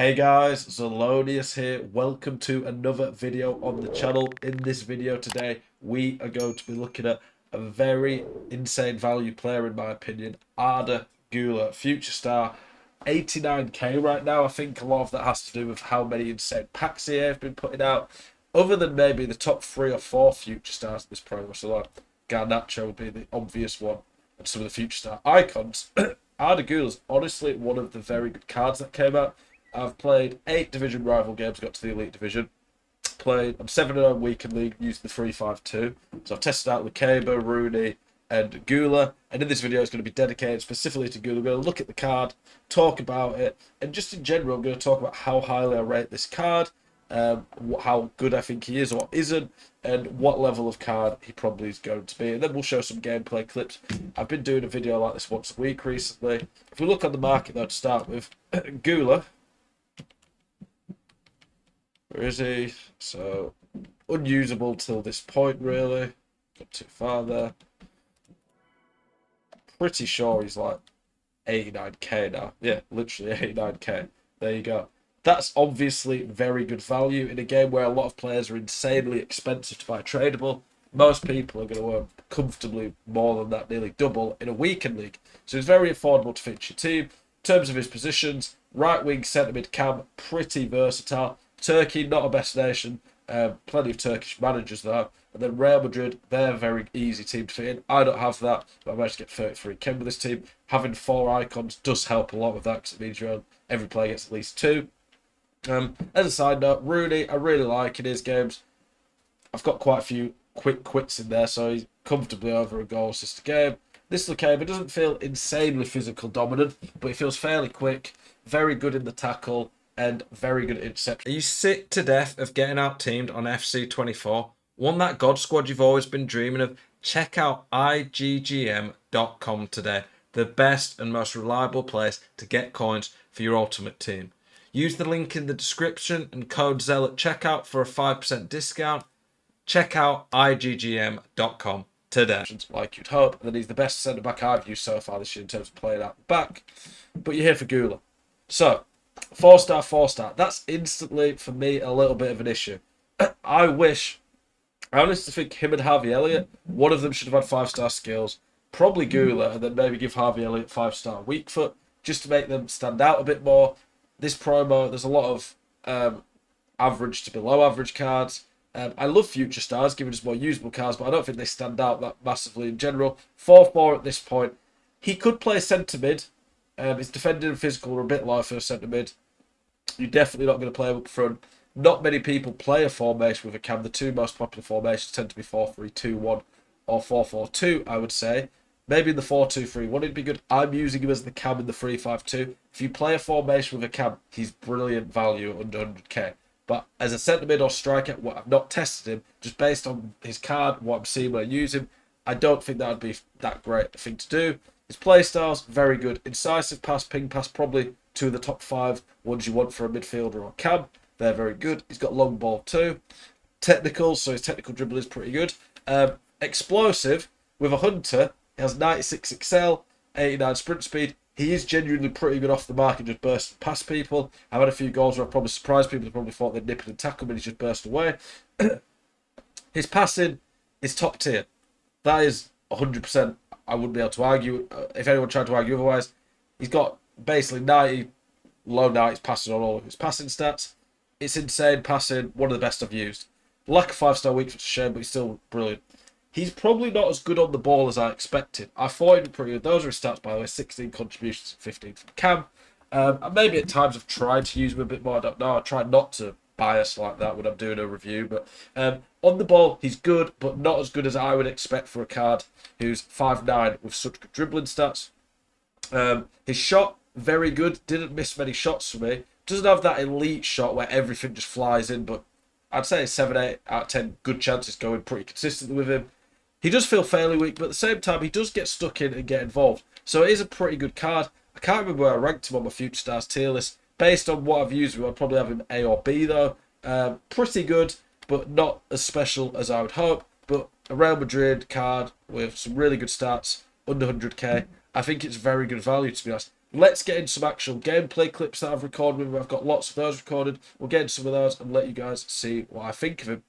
Hey guys, Zelonius here. Welcome to another video on the channel. In this video today, we are going to be looking at a very insane value player in my opinion, Arda Güler, future star, 89k right now. I think a lot of that has to do with how many insane packs he have been putting out. Other than maybe the top 3 or 4 future stars in this program, so like Garnacho would be the obvious one, and some of the future star icons. Arda Güler is honestly one of the very good cards that came out. I've played 8 division rival games, got to the elite division. I'm 7-0 weekend league using the 3-5-2. So I've tested out Lukeba, Rooney, and Gula. And in this video, it's going to be dedicated specifically to Gula. We're going to look at the card, talk about it, and just in general, I'm going to talk about how highly I rate this card, how good I think he is or isn't, and what level of card he probably is going to be. And then we'll show some gameplay clips. I've been doing a video like this once a week recently. If we look on the market, though, to start with, Gula. Where is he? So, unusable till this point, really. Got too far there. Pretty sure he's like 89k now. Yeah, literally 89k. There you go. That's obviously very good value in a game where a lot of players are insanely expensive to buy tradable. Most people are going to earn comfortably more than that, nearly double in a weekend league. So it's very affordable to fit your team. In terms of his positions, right wing, centre mid, cam, pretty versatile. Turkey, not a best nation. Plenty of Turkish managers though. And then Real Madrid, they're a very easy team to fit in. I don't have that, but I managed to get 33k with this team. Having 4 icons does help a lot with that because it means every player gets at least 2. As a side note, Rooney, I really like in his games. I've got quite a few quick quits in there, so he's comfortably over a goal assist a game. This Lukeba doesn't feel insanely physical dominant, but he feels fairly quick, very good in the tackle, and very good at interception. Are you sick to death of getting out teamed on FC24? Want that God squad you've always been dreaming of? Check out IGGM.com today, the best and most reliable place to get coins for your ultimate team. Use the link in the description and code ZEL at checkout for a 5% discount. Check out IGGM.com today. Like you'd hope, and then he's the best centre back I've used so far this year in terms of playing out the back. But you're here for Gula. So, 4-star, 4-star. That's instantly, for me, a little bit of an issue. I honestly think him and Harvey Elliott, one of them should have had 5-star skills. Probably Gula, and then maybe give Harvey Elliott 5-star weak foot, just to make them stand out a bit more. This promo, there's a lot of average to below average cards. I love future stars, giving us more usable cards, but I don't think they stand out that massively in general. 4-4 at this point. He could play centre mid. His defending and physical are a bit low for a centre mid. You're definitely not going to play him up front. Not many people play a formation with a cam. The 2 most popular formations tend to be 4-3-2-1 or 4-4-2, I would say. Maybe in the 4-2-3-1 it'd be good. I'm using him as the cam in the 3-5-2. If you play a formation with a cam, he's brilliant value under 100k. But as a centre mid or striker, what I've not tested him, just based on his card, what I'm seeing when I use him, I don't think that would be that great a thing to do. His play style's very good. Incisive pass, ping pass, probably 2 of the top 5 ones you want for a midfielder or cam. They're very good. He's got long ball too. Technical, so his technical dribble is pretty good. Explosive, with a hunter, he has 96 excel, 89 sprint speed. He is genuinely pretty good off the mark and just bursting past people. I've had a few goals where I've probably surprised people who probably thought they'd nip it and tackle him and he's just burst away. His passing is top tier. That is 100%. I wouldn't be able to argue. If anyone tried to argue otherwise, he's got basically 90, low 90s passing on all of his passing stats. It's insane passing, one of the best I've used. Lack of 5-star weak, which is a shame, but he's still brilliant. He's probably not as good on the ball as I expected. I thought he'd be pretty good. Those are his stats, by the way. 16 contributions, 15 from Cam. And maybe at times I've tried to use him a bit more. I don't know. I try not to bias like that when I'm doing a review. But on the ball, he's good, but not as good as I would expect for a card who's 5'9" with such good dribbling stats. His shot, very good. Didn't miss many shots for me. Doesn't have that elite shot where everything just flies in, but I'd say 7, 8 out of 10 good chances going pretty consistently with him. He does feel fairly weak, but at the same time, he does get stuck in and get involved. So it is a pretty good card. I can't remember where I ranked him on my Future Stars tier list. Based on what I've used, I'd probably have him A or B, though. Pretty good, but not as special as I would hope. But a Real Madrid card with some really good stats, under 100k. I think it's very good value, to be honest. let's get into some actual gameplay clips that I've recorded. I've got lots of those recorded. We'll get into some of those and let you guys see what I think of him.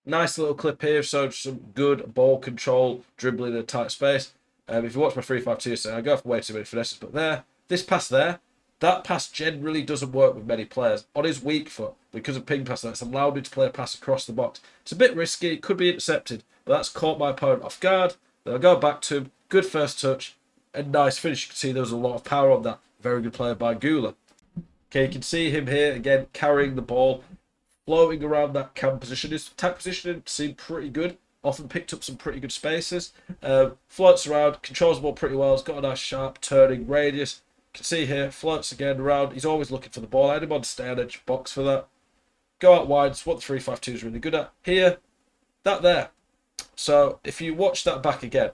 Nice little clip here, so some good ball control, dribbling in a tight space. If you watch my 3-5-2, I go for way too many finesses, but this pass there, that pass generally doesn't work with many players. On his weak foot, because of ping pass, that's allowed me to play a pass across the box. It's a bit risky, it could be intercepted, but that's caught my opponent off guard. Then I'll go back to him, good first touch, and nice finish. You can see there was a lot of power on that. Very good player by Gula. Okay, you can see him here, again, carrying the ball, floating around that cam position. His attack positioning seemed pretty good. Often picked up some pretty good spaces. Floats around, controls the ball pretty well. He's got a nice sharp turning radius. You can see here, floats again around. He's always looking for the ball. I had him on stay on edge box for that. Go out wide. It's what the 3-5-2 is really good at. Here, that there. So if you watch that back again,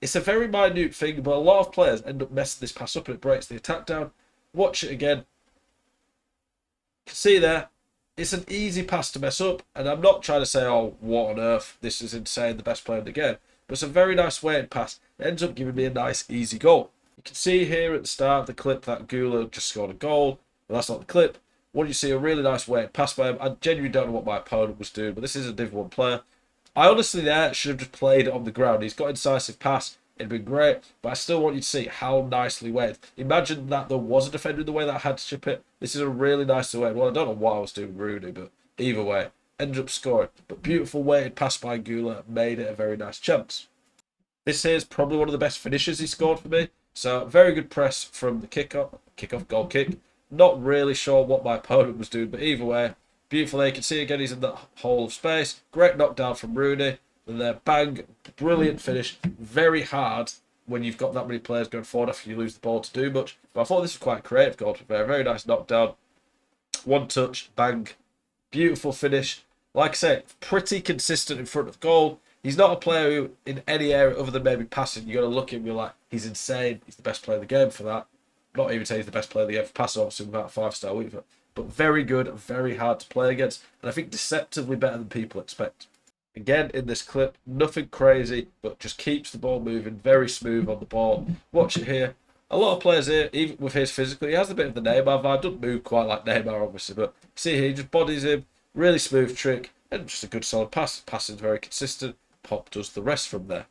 it's a very minute thing, but a lot of players end up messing this pass up and it breaks the attack down. Watch it again. You can see there, it's an easy pass to mess up, and I'm not trying to say, oh, what on earth, this is insane, the best player in the game. But it's a very nice weighted pass. It ends up giving me a nice, easy goal. You can see here at the start of the clip that Gula just scored a goal. But that's not the clip. When you see a really nice weighted pass by him, I genuinely don't know what my opponent was doing, but this is a Div 1 player. I honestly there should have just played it on the ground. He's got incisive pass. It'd been great, but I still want you to see how nicely weighted. Imagine that there was a defender in the way that I had to chip it. This is a really nice way. Well, I don't know what I was doing Rooney, but either way, ended up scoring. But beautiful weighted pass by Gula made it a very nice chance. This here is probably one of the best finishes he scored for me. So very good press from the kickoff, goal kick. Not really sure what my opponent was doing, but either way, beautiful. You can see again he's in that hole of space. Great knockdown from Rooney. And there, bang, brilliant finish. Very hard when you've got that many players going forward after you lose the ball to do much. But I thought this was quite a creative goal. Very nice knockdown. One touch, bang. Beautiful finish. Like I say, pretty consistent in front of goal. He's not a player who, in any area other than maybe passing, you're going to look at him and you're like, he's insane. He's the best player in the game for that. Not even say he's the best player in the game for passing, obviously, without a 5-star weaver. But very good, very hard to play against. And I think deceptively better than people expect. Again, in this clip, nothing crazy, but just keeps the ball moving, very smooth on the ball. Watch it here. A lot of players here, even with his physical, he has a bit of the Neymar vibe. Doesn't move quite like Neymar, obviously, but see here, he just bodies him. Really smooth trick, and just a good solid pass. Passing very consistent. Pop does the rest from there.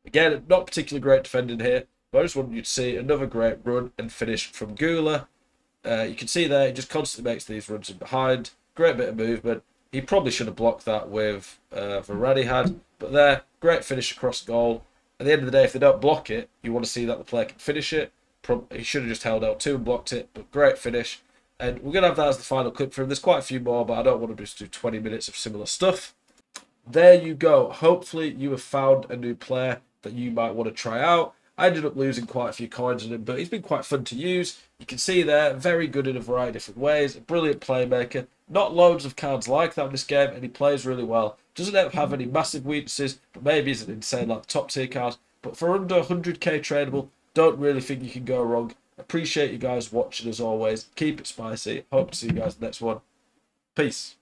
Again, not particularly great defending here, but I just wanted you to see another great run and finish from Gula. You can see there, he just constantly makes these runs in behind. Great bit of movement. He probably should have blocked that with Varane had. But there, great finish across goal. At the end of the day, if they don't block it, you want to see that the player can finish it. He should have just held out 2 and blocked it, but great finish. And we're going to have that as the final clip for him. There's quite a few more, but I don't want to just do 20 minutes of similar stuff. There you go. Hopefully you have found a new player that you might want to try out. I ended up losing quite a few coins on him, but he's been quite fun to use. You can see there, very good in a variety of different ways. A brilliant playmaker. Not loads of cards like that in this game, and he plays really well. Doesn't have any massive weaknesses, but maybe isn't insane like the top tier cards. But for under 100k tradable, don't really think you can go wrong. Appreciate you guys watching as always. Keep it spicy. Hope to see you guys in the next one. Peace.